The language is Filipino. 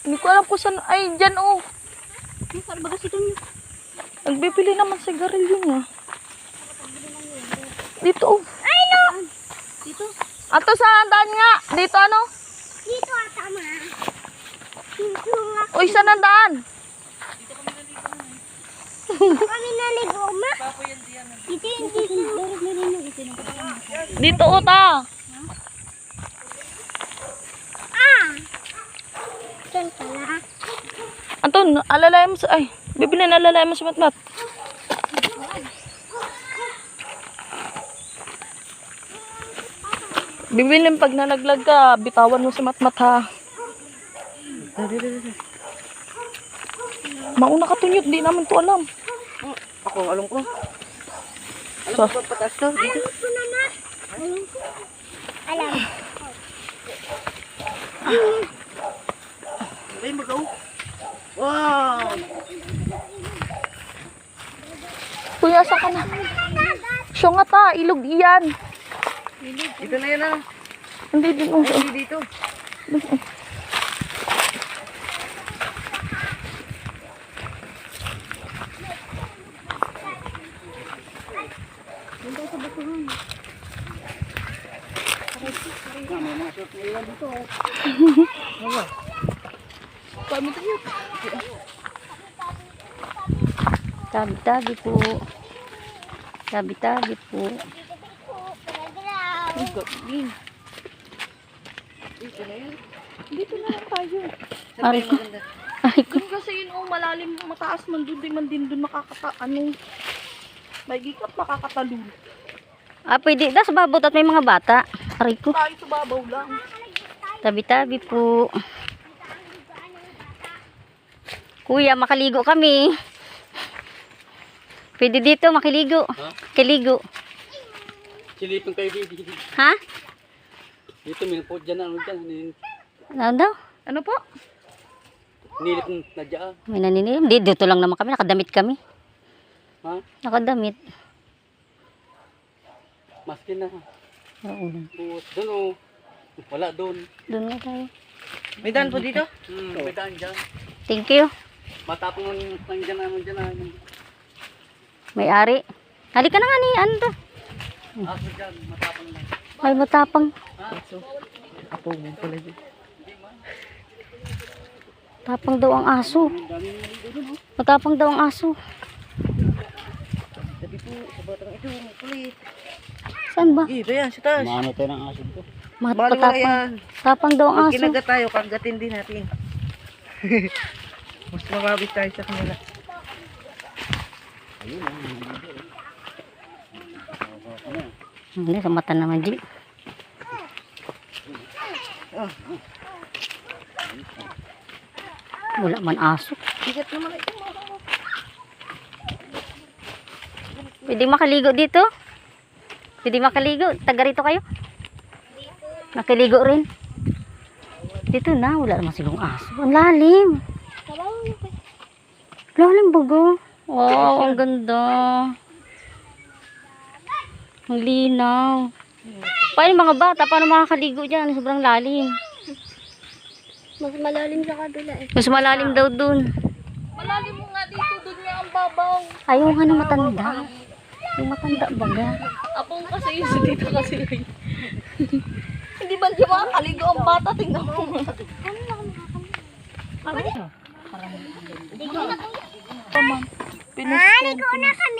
Hindi ko alam kung saan. Ay, dyan oh. Saan ba kasi doon? Nagbibili naman sigarilyo niya. Dito oh. Ay, no! Dito? Ato saan daan nga? Dito ano? Dito ata, ma. Dito nga. Uy, saan ang daan? Kami naligo, ma. Dito yung dito. Dito oh ta. Ah! Saan pala? Anton, alalay mo sa... Ay, bibili na alalay mo sa matmat. Bibilin pag nalaglag ka, bitawan mo si matmat ha. Mauna ka tunyot, di namin to alam. Ako, alam ko. Alam So, ko ba patas to? Dito. Alam ko na, ma. Alam ko. Alam. Ay, magaw. Wow! kuya, saan ka na? Siya nga ta, ilog iyan. Dito na yan ah. Hindi din oh. Ay, hindi dito. Kami tayo. Tabi-tabi po. Tabi-tabi po. Dito na lang tayo. Aray ko. Aray ko. Doon kasi yun oh, malalim, mataas man doon, di man din doon ano. May gikat makakatalon. Ah, pwede. Das babot at may mga bata. Aray ko. Tayo sa babaw lang. Tabi-tabi po. Kuya, makaligo kami. Pwede dito makiligo. Kiligo. Silipin kayo dito. Ha? Dito, minupot dyan na. Ano dyan? Ano daw? Ano po? Nilip na dyan. May naninim. Dito lang naman kami. Nakadamit kami. Ha? Nakadamit. Maskin na. Oo. Buot. Doon o. Wala doon. Doon na tayo. May daan po dito? May daan dyan. Thank you. Matapong lang dyan naman dyan na. May ari. Halika na nga ni. Ano to? Aso dyan. Matapong lang. Ay, matapang. Aso. Apo mo pala dyan. Tapang daw ang aso. Matapang daw ang aso. Sabi po, sa batang ito, kulit. Saan ba? Ito yan, sa taas. Maano tayo ng aso ito? Matapang. Tapang daw ang Pag aso. kinagat tayo, kagatin din natin. Mas mababit tayo sa kanila. Hindi, sa mata naman, G. Wala man aso. Bigat naman ito. Pwede makaligo dito? Pwede makaligo? Taga rito kayo? Nakaligo rin? Dito na, wala naman silang aso. Ang lalim. Lalim bago. Wow, ang ganda. Ang linaw. Paano mga bata? Paano makakaligo dyan? Sobrang lalim. Mas malalim sa kabila eh. Mas malalim daw dun. Malalim mo nga dito, doon nga ang babaw. Ayaw nga ng matanda. Yung matanda baga. Apong kasi yun, dito kasi yun. Hindi ba siya makakaligo ang bata? Tingnan mo. Naligo na kami.